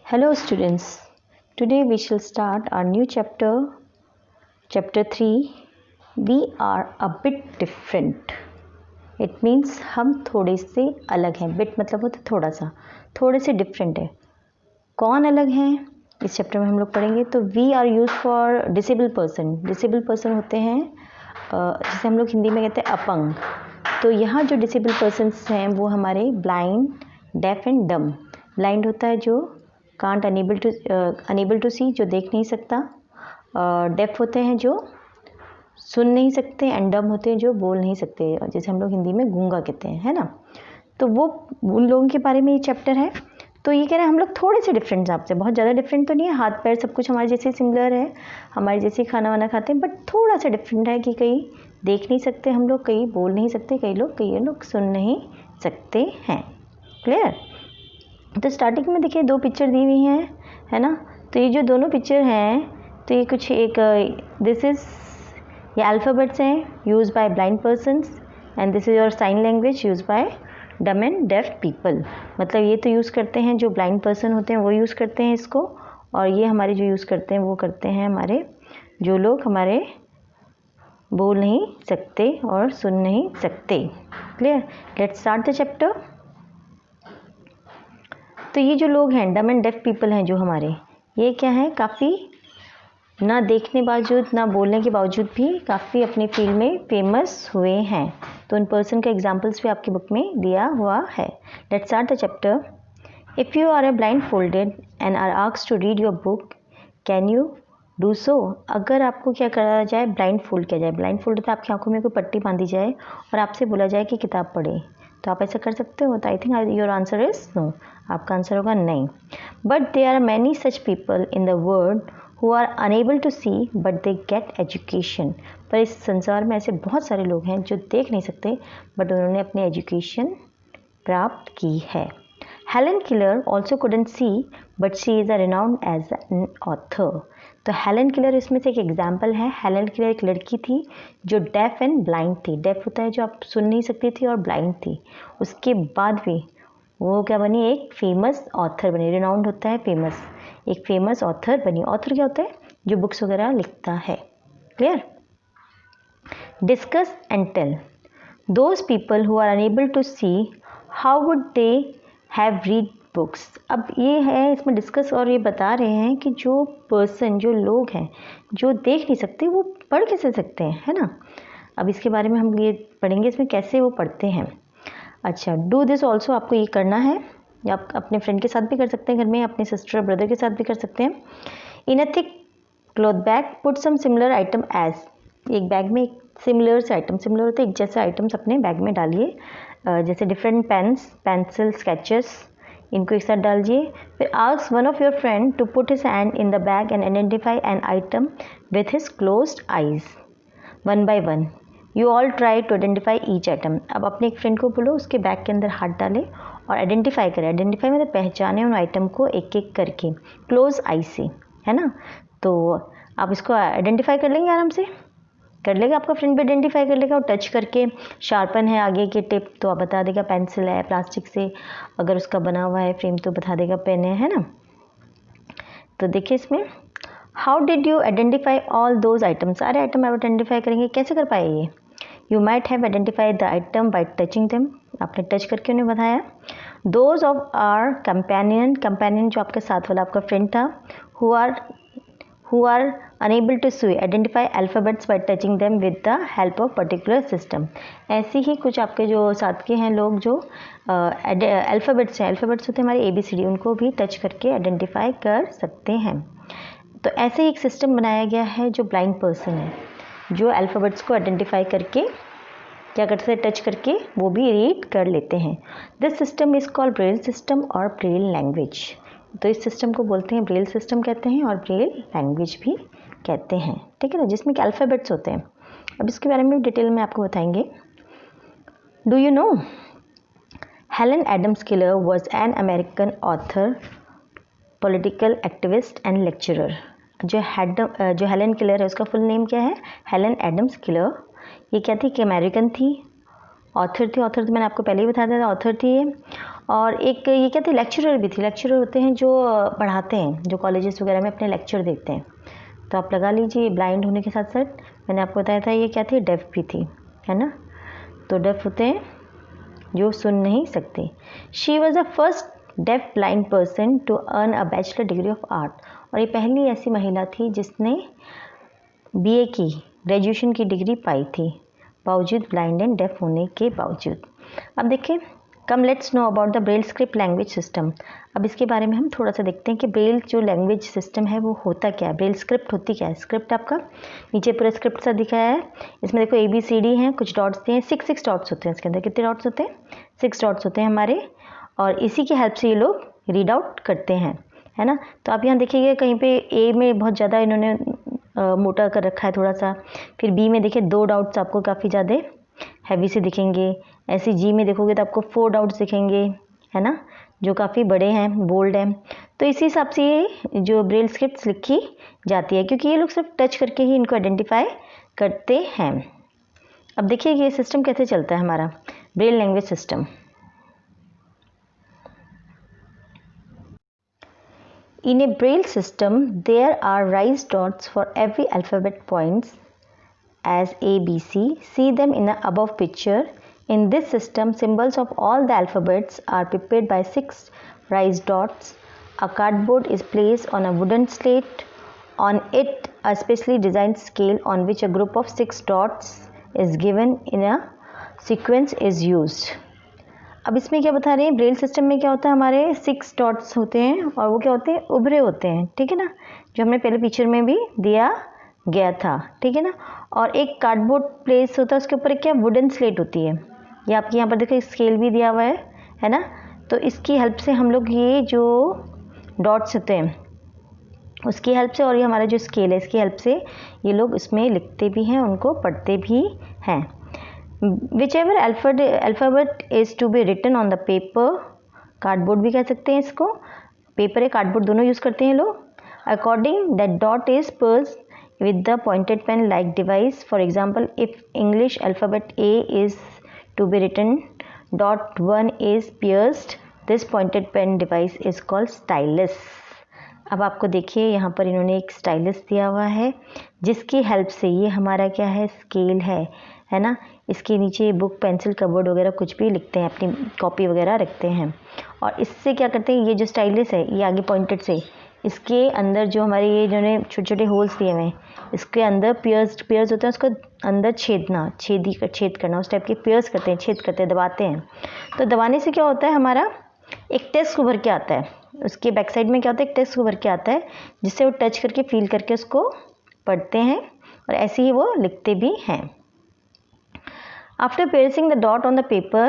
Hello students, today we shall start our new chapter, chapter 3. We are a bit different. It means हम थोड़े से अलग हैं. Bit मतलब होता है थोड़ा सा, थोड़े से different है. कौन अलग हैं इस चैप्टर में हम लोग पढ़ेंगे. तो we are used for disabled person. Disabled person होते हैं जिसे हम लोग हिंदी में कहते हैं अपंग. तो यहाँ जो disabled persons हैं वो हमारे blind, deaf and dumb. Blind होता है जो कांट अनेबल टू सी, जो देख नहीं सकता. डेफ होते हैं जो सुन नहीं सकते. एंड डम होते हैं जो बोल नहीं सकते, जैसे हम लोग हिंदी में गूंगा कहते हैं, है ना. तो वो उन लोगों के बारे में ये चैप्टर है. तो ये कह रहे हैं हम लोग थोड़े से डिफरेंट हैं आपसे, बहुत ज़्यादा डिफरेंट तो नहीं है. हाथ पैर सब कुछ हमारे जैसे सिमिलर है, हमारे जैसे खाना वाना खाते हैं, बट थोड़ा सा डिफरेंट है कि कई देख नहीं सकते हम लोग, कई बोल नहीं सकते, कई लोग सुन नहीं सकते हैं. क्लियर. तो स्टार्टिंग में देखिए दो पिक्चर दी हुई हैं, है ना. तो ये जो दोनों पिक्चर हैं तो ये कुछ एक दिस इज़ ये अल्फ़ाबेट्स हैं use by blind persons and this is your sign language use by dumb and deaf people. मतलब ये तो यूज़ करते हैं जो ब्लाइंड पर्सन होते हैं वो यूज़ करते हैं इसको, और ये हमारे जो यूज़ करते हैं वो करते हैं हमारे जो लोग हमारे बोल नहीं सकते और सुन नहीं सकते. Clear. Let's start the chapter. तो ये जो लोग हैं डम एंड डेफ पीपल हैं जो हमारे, ये क्या है, काफ़ी ना देखने बावजूद ना बोलने के बावजूद भी काफ़ी अपनी फील्ड में फेमस हुए हैं. तो उन पर्सन का एग्जांपल्स भी आपकी बुक में दिया हुआ है. Let's start the chapter. If you are a blindfolded and are asked to read your book, can you do so. अगर आपको क्या करा जाए, ब्लाइंड फोल्ड किया जाए. ब्लाइंड फोल्ड होता है आपकी आंखों में कोई पट्टी बांधी जाए और आपसे बोला जाए कि किताब पढ़े, तो आप ऐसा कर सकते हो. तो I think your answer is no. आपका आंसर होगा नहीं. But there are many such people in the world who are unable to see but they get education. पर इस संसार में ऐसे बहुत सारे लोग हैं जो देख नहीं सकते बट उन्होंने अपनी एजुकेशन प्राप्त की है. Helen Keller also couldn't see but she is a renowned as an author. तो हेलन किलर इसमें से एक एग्जाम्पल है. हेलन किलर एक लड़की थी जो डेफ एंड ब्लाइंड थी. डेफ होता है जो आप सुन नहीं सकती थी, और ब्लाइंड थी. उसके बाद भी वो क्या बनी, एक फेमस ऑथर बनी. रिनाउंड होता है फेमस. एक फेमस ऑथर बनी. ऑथर क्या होता है, जो बुक्स वगैरह लिखता है. Clear. Discuss and tell. Those people who are unable to see, how would they have read books. अब ये है इसमें डिस्कस, और ये बता रहे हैं कि जो पर्सन, जो लोग हैं जो देख नहीं सकते, वो पढ़ कैसे सकते हैं, है ना. अब इसके बारे में हम ये पढ़ेंगे इसमें कैसे वो पढ़ते हैं. अच्छा, डू दिस ऑल्सो, आपको ये करना है. या आप अपने फ्रेंड के साथ भी कर सकते हैं घर में, अपने सिस्टर ब्रदर के साथ भी कर सकते हैं. In a thick cloth bag put some similar item edge. एक बैग में एक सिमिलर से आइटम, सिमिलर होते हैं एक जैसे आइटम्स अपने बैग में डालिए. जैसे डिफरेंट पेन्स, पेंसिल, स्केचेस, इनको एक साथ डालिए. फिर ask one of your friend to put his hand in the bag and identify an item with his closed eyes. One by one you all try to identify each item. अब अपने एक friend को बोलो उसके bag के अंदर हाथ डाले और आइडेंटिफाई करें. आइडेंटिफाई मतलब पहचाने उन आइटम को एक एक करके, क्लोज आई से, है ना. तो आप इसको आइडेंटिफाई कर लेंगे, आराम से कर लेगा आपका फ्रेंड भी आइडेंटिफाई कर लेगा. और टच करके, शार्पन है आगे के टिप तो आप बता देगा पेंसिल है, प्लास्टिक से अगर उसका बना हुआ है फ्रेम तो बता देगा पेन है ना. तो देखिए इसमें how did you identify all those item. सारे आइटम आप आइडेंटिफाई करेंगे, कैसे कर पाए ये. You might have identified the item by touching them. आपने टच करके उन्हें बताया. Those of are companion. Companion जो आपके साथ वाला आपका फ्रेंड था. Who are unable to see, identify alphabets by touching them with the help of particular system. ऐसे ही कुछ आपके जो साथ के हैं लोग जो अल्फ़ाबेट्स हैं, अल्फ़ाबेट्स होते हैं हमारे ABCD, उनको भी टच करके आइडेंटिफाई कर सकते हैं. तो ऐसे ही एक सिस्टम बनाया गया है जो ब्लाइंड पर्सन है, जो अल्फ़ाबेट्स को आइडेंटिफाई करके क्या करते हैं, टच करके वो भी रीड कर लेते हैं. This system is called Braille system और ब्रेल लैंग्वेज. तो इस सिस्टम को बोलते हैं ब्रेल सिस्टम कहते हैं और ब्रेल लैंग्वेज भी कहते हैं. ठीक है ना, जिसमें कि अल्फ़ाबेट्स होते हैं. अब इसके बारे में डिटेल में आपको बताएंगे. Do you know Helen Adams Keller was an American author, political activist and lecturer. जो हेलन किलर है उसका फुल नेम क्या है, हेलन एडम्स किलर. ये क्या थी कि अमेरिकन थी, ऑथर थी. ऑथर तो मैंने आपको पहले ही बताया था, ऑथर थी ये. और एक ये क्या थे, लेक्चरर भी थे। लेक्चरर होते हैं जो पढ़ाते हैं, जो कॉलेजेस वगैरह में अपने लेक्चर देते हैं। तो आप लगा लीजिए, ब्लाइंड होने के साथ साथ मैंने आपको बताया था ये क्या थी, डेफ भी थी, है ना। तो डेफ होते हैं जो सुन नहीं सकते। She was the first deaf blind person to earn a bachelor degree of art. और ये पहली ऐसी महिला थी जिसने बीए की, ग्रेजुएशन की डिग्री पाई थी, बावजूद ब्लाइंड एंड डेफ होने के बावजूद। अब देखिए, come let's know about the Braille script language system. अब इसके बारे में हम थोड़ा सा देखते हैं कि ब्रेल जो लैंग्वेज सिस्टम है वो होता क्या है, ब्रेल स्क्रिप्ट होती क्या है। स्क्रिप्ट आपका नीचे पूरा स्क्रिप्ट सा दिखाया है, इसमें देखो ABCD हैं, कुछ डॉट्स दिए हैं, 6 डॉट्स होते हैं इसके अंदर। कितने डॉट्स होते हैं, 6 डॉट्स होते हैं हमारे, और इसी की हेल्प से ये लोग रीड आउट करते हैं, है ना। तो आप यहाँ देखिएगा कहीं पे ए में बहुत ज़्यादा इन्होंने मोटा कर रखा है थोड़ा सा, फिर बी में देखिए 2 डॉट्स आपको काफ़ी ज़्यादा हैवी से दिखेंगे। ऐसे जी में देखोगे तो आपको 4 डॉट्स दिखेंगे, है ना, जो काफ़ी बड़े हैं, बोल्ड हैं। तो इसी हिसाब से ये जो ब्रेल स्क्रिप्ट्स लिखी जाती है, क्योंकि ये लोग सिर्फ टच करके ही इनको आइडेंटिफाई करते हैं। अब देखिए ये सिस्टम कैसे चलता है हमारा Braille language system. In a Braille system, there are raised dots for every alphabet points as A, B, C. See them in the above picture. In this system, symbols of all the alphabets are prepared by 6 raised dots. A cardboard is placed on a wooden slate. On it, a specially designed scale on which a group of 6 dots is given in a sequence is used. अब इसमें क्या बता रहे हैं, Braille system में क्या होता है, हमारे 6 डॉट्स होते हैं और वो क्या होते हैं, उभरे होते हैं, ठीक है ना, जो हमने पहले पिक्चर में भी दिया गया था, ठीक है ना। और एक कार्डबोर्ड प्लेस होता है, उसके ऊपर क्या वुडन स्लेट होती है। ये आपके यहाँ पर देखो स्केल भी दिया हुआ है ना। तो इसकी हेल्प से हम लोग ये जो डॉट्स होते हैं उसकी हेल्प से, और ये हमारा जो स्केल है इसकी हेल्प से ये लोग इसमें लिखते भी हैं, उनको पढ़ते भी हैं। Whichever alphabet is to be written on the paper, cardboard भी कह सकते हैं इसको, पेपर है कार्डबोर्ड दोनों यूज़ करते हैं लोग। According that dot is pierced with the pointed pen like device. For example, if English alphabet A is to be written, dot 1 is pierced. This pointed pen device is called stylus. अब आपको देखिए यहाँ पर इन्होंने एक stylus दिया हुआ है जिसकी हेल्प से ये हमारा क्या है, स्केल है ना। इसके नीचे बुक, पेंसिल, कबर्ड वगैरह कुछ भी लिखते हैं, अपनी कॉपी वगैरह रखते हैं। और इससे क्या करते हैं, ये जो स्टाइलस है ये आगे पॉइंटेड से, इसके अंदर जो हमारे ये जो ने छोटे छोटे होल्स दिए हुए हैं, इसके अंदर पियर्स होते हैं, उसको अंदर छेद करना, उस टाइप के पियर्स करते हैं, छेद करते हैं, दबाते हैं। तो दबाने से क्या होता है, हमारा एक टेक्स्ट उभर के आता है, उसके बैक साइड में क्या होता है, एक टेक्स्ट उभर के आता है, जिससे वो टच करके फील करके उसको पढ़ते हैं और ऐसे ही वो लिखते भी हैं। After placing the dot on the paper,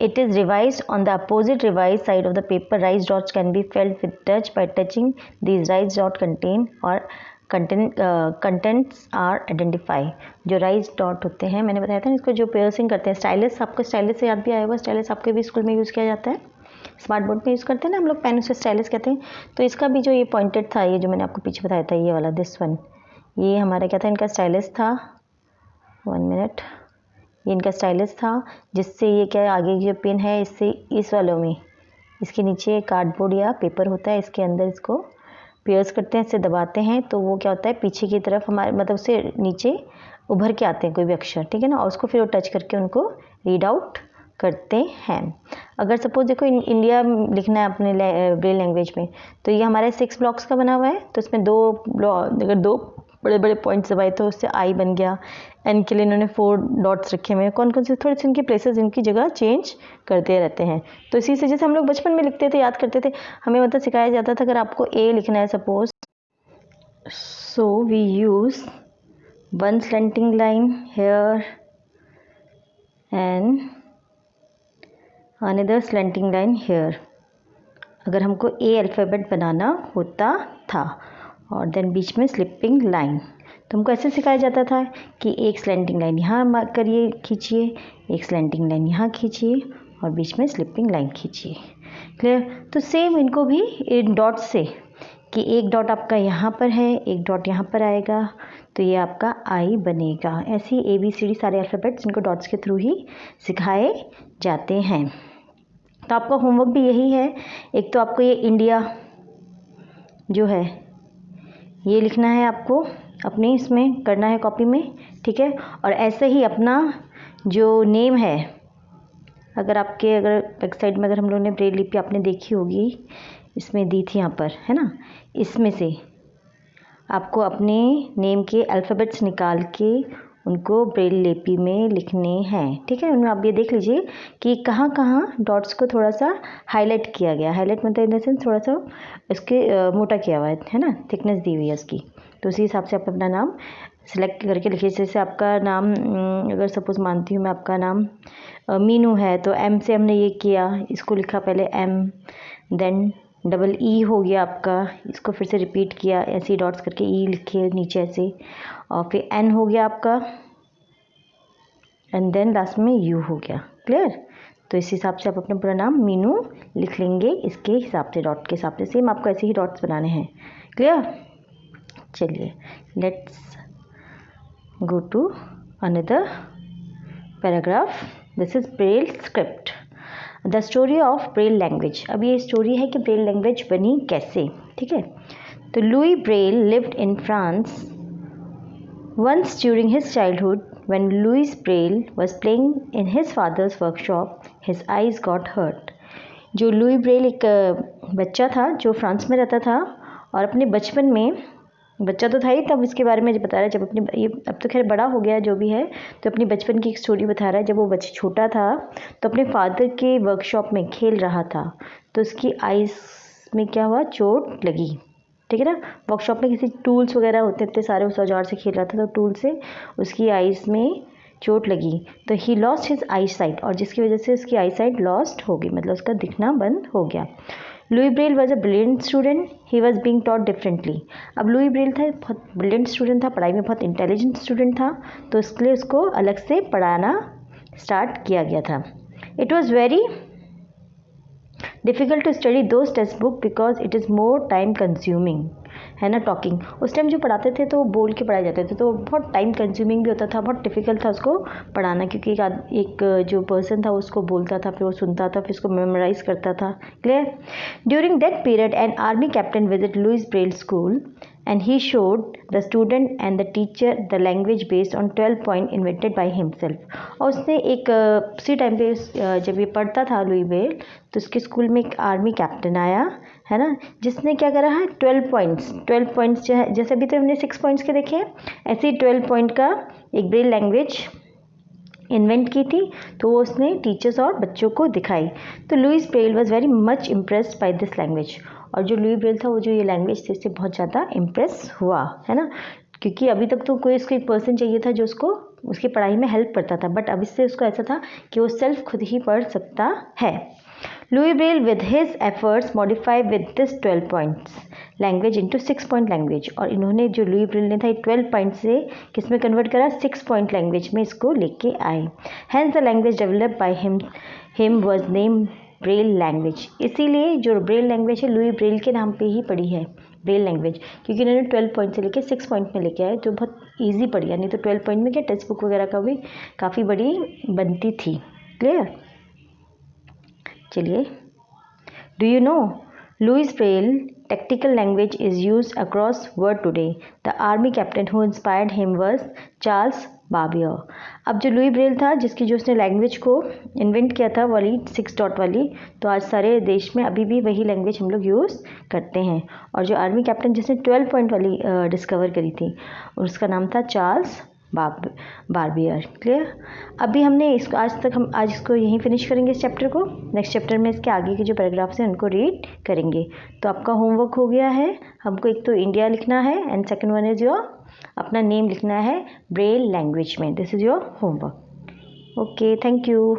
it is revised on the opposite revised side of the paper. Raised dots can be felt with touch. By touching these raised dot contain or contents are identified. जो raised dot होते हैं, मैंने बताया था इसको जो piercing करते हैं, स्टाइलस, आपको स्टाइलस से याद भी आया होगा, स्टाइलस आपके भी स्कूल में यूज़ किया जाता है, स्मार्ट बोर्ड में यूज़ करते हैं ना हम लोग, पेन उसे स्टाइलस कहते हैं। तो इसका भी जो ये पॉइंटेड था, ये जो मैंने आपको पीछे बताया था, ये वाला दिस वन, ये हमारा क्या था, इनका स्टाइलस था। 1 मिनट, ये इनका स्टाइलस था, जिससे ये क्या आगे जो पेन है, इससे इस वालों में इसके नीचे कार्डबोर्ड या पेपर होता है, इसके अंदर इसको पियर्स करते हैं, इससे दबाते हैं, तो वो क्या होता है, पीछे की तरफ हमारे मतलब उससे नीचे उभर के आते हैं कोई भी अक्षर, ठीक है ना, और उसको फिर वो टच करके उनको रीड आउट करते हैं। अगर सपोज देखो इंडिया लिखना है अपने ब्रेल लैंग्वेज में, तो ये हमारे 6 ब्लॉक्स का बना हुआ है, तो इसमें अगर 2 बड़े बड़े पॉइंट्स दबाए तो उससे आई बन गया। एन के लिए इन्होंने 4 डॉट्स रखे हुए हैं, कौन कौन से, थोड़े से इनकी प्लेसेस, इनकी जगह चेंज करते रहते हैं। तो इसी से जैसे हम लोग बचपन में लिखते थे, याद करते थे, हमें मतलब सिखाया जाता था, अगर आपको ए लिखना है suppose, so we use 1 slanting line here and another slanting line here, अगर हमको ए अल्फ़ाबेट बनाना होता था, और देन बीच में स्लिपिंग लाइन। तो हमको ऐसे सिखाया जाता था कि एक स्लैंटिंग लाइन यहाँ करिए, खींचिए, एक स्लैंटिंग लाइन यहाँ खींचिए, और बीच में स्लिपिंग लाइन खींचिए। क्लियर। तो सेम इनको भी इन डॉट से, कि एक डॉट आपका यहाँ पर है, एक डॉट यहाँ पर आएगा, तो ये आपका आई बनेगा। ऐसे ही ABCD सारे अल्फ़ाबेट्स इनको डॉट्स के थ्रू ही सिखाए जाते हैं। तो आपका होमवर्क भी यही है, एक तो आपको ये इंडिया जो है ये लिखना है, आपको अपने इसमें करना है कॉपी में, ठीक है। और ऐसे ही अपना जो नेम है, अगर बैक साइड में अगर हम लोगों ने ब्रेल लिपि आपने देखी होगी, इसमें दी थी यहाँ पर, है ना, इसमें से आपको अपने नेम के अल्फ़ाबेट्स निकाल के उनको ब्रेल लिपि में लिखने हैं, ठीक है। उनमें आप ये देख लीजिए कि कहाँ कहाँ डॉट्स को थोड़ा सा हाईलाइट किया गया, हाईलाइट मतलब इन द सेंस थोड़ा सा इसके मोटा किया हुआ है ना, थिकनेस दी हुई है उसकी। तो उसी हिसाब से आप अपना नाम सेलेक्ट करके लिखिए। जैसे आपका नाम अगर सपोज़ मानती हूँ मैं, आपका नाम मीनू है, तो एम से हमने ये किया, इसको लिखा पहले एम, देन डबल ई हो गया आपका, इसको फिर से रिपीट किया, ऐसे ही डॉट्स करके ई लिखे नीचे ऐसे, और फिर एन हो गया आपका, एंड देन लास्ट में यू हो गया। क्लियर? तो इस हिसाब से आप अपना पूरा नाम मीनू लिख लेंगे, इसके हिसाब से, डॉट के हिसाब से। सेम आपको ऐसे ही डॉट्स बनाने हैं। क्लियर? चलिए, let's go to another paragraph. This is Braille script, the story of Braille language. अब ये स्टोरी है कि ब्रेल लैंग्वेज बनी कैसे, ठीक है। तो Louis Braille lived in France. Once during his childhood, when Louis Braille was playing in his father's workshop, his eyes got hurt. जो लुई ब्रेल एक बच्चा था जो फ्रांस में रहता था, और अपने बचपन में, बच्चा तो था ही तब, इसके बारे में जो बता रहा है, जब अपने ये अब तो खैर बड़ा हो गया जो भी है, तो अपनी बचपन की एक स्टोरी बता रहा है। जब वो बच्चा छोटा था तो अपने फादर के वर्कशॉप में खेल रहा था, तो उसकी आइज़ में क्या हुआ, चोट लगी, ठीक है ना। वर्कशॉप में किसी टूल्स वगैरह होते थे सारे, उस औजार से खेल रहा था, तो टूल से उसकी आइज़ में चोट लगी, तो he lost his I site, और जिसकी वजह से उसकी आई साइट लॉस्ट हो गई, मतलब उसका दिखना बंद हो गया। Louis Braille was a brilliant student, he was being taught differently. अब लुई ब्रेल था, बहुत ब्रिलियंट स्टूडेंट था, पढ़ाई में बहुत इंटेलिजेंट स्टूडेंट था, तो इसके लिए उसको अलग से पढ़ाना स्टार्ट किया गया था। It was very difficult to study those text book because it is more time consuming, है ना, टॉकिंग। उस टाइम जो पढ़ाते थे तो बोल के पढ़ाए जाते थे, तो बहुत टाइम कंज्यूमिंग भी होता था, बहुत डिफ़िकल्ट था उसको पढ़ाना, क्योंकि एक जो पर्सन था उसको बोलता था, फिर वो सुनता था, फिर उसको मेमोराइज करता था। Clear? During that period an army captain visit Louis Braille school and he showed the student and the teacher the language based on 12 point invented by himself. और उसने एक उसी टाइम पे जब ये पढ़ता था लुई ब्रेल, तो उसके स्कूल में एक आर्मी कैप्टन आया, है ना, जिसने क्या करा है, 12 पॉइंट्स जो है, जैसे अभी तो हमने 6 पॉइंट्स के देखे हैं, ऐसे ही 12 पॉइंट का एक ब्रेल लैंग्वेज इन्वेंट की थी, तो वो उसने टीचर्स और बच्चों को दिखाई। तो Louis Braille was very much impressed by this language, और जो लुई ब्रेल था वो जो ये लैंग्वेज थी इससे बहुत ज़्यादा इम्प्रेस हुआ, है ना, क्योंकि अभी तक तो कोई उसको एक पर्सन चाहिए था जो उसको उसकी पढ़ाई में हेल्प करता था, बट अब इससे उसको ऐसा था कि वो सेल्फ खुद ही पढ़ सकता है। Louis Braille with his efforts modified with this 12 points language into 6 point language, और इन्होंने जो लुई ब्रेल ने था 12 पॉइंट से किस में कन्वर्ट करा, 6 पॉइंट लैंग्वेज में इसको लेके आए। Hence the language developed by him was name Braille language. इसीलिए जो ब्रेल लैंग्वेज है लुई ब्रेल के नाम पे ही पड़ी है ब्रेल लैंग्वेज, क्योंकि इन्होंने 12 पॉइंट से लेके 6 पॉइंट में लेके आए, जो बहुत ईजी पड़ी, यानी तो 12 पॉइंट में क्या टेक्स्ट बुक वगैरह का भी काफ़ी बड़ी बनती थी। क्लियर? चलिए, do you no Louis Braille tactical language is used across world today. The army captain who inspired him was Charles Babbage. अब जो लुई ब्रेल था जिसकी जो उसने लैंग्वेज को इन्वेंट किया था वाली 6 डॉट वाली, तो आज सारे देश में अभी भी वही लैंग्वेज हम लोग यूज़ करते हैं। और जो आर्मी कैप्टन जिसने 12 पॉइंट वाली डिस्कवर करी थी, उसका नाम था चार्ल्स बार्बियर। क्लियर? अभी हमने इसको आज इसको यहीं फिनिश करेंगे इस चैप्टर को। नेक्स्ट चैप्टर में इसके आगे के जो पैराग्राफ्स हैं उनको रीड करेंगे। तो आपका होमवर्क हो गया है, हमको एक तो इंडिया लिखना है and second one is your अपना नेम लिखना है ब्रेल लैंग्वेज में। This is your homework. Okay, thank you.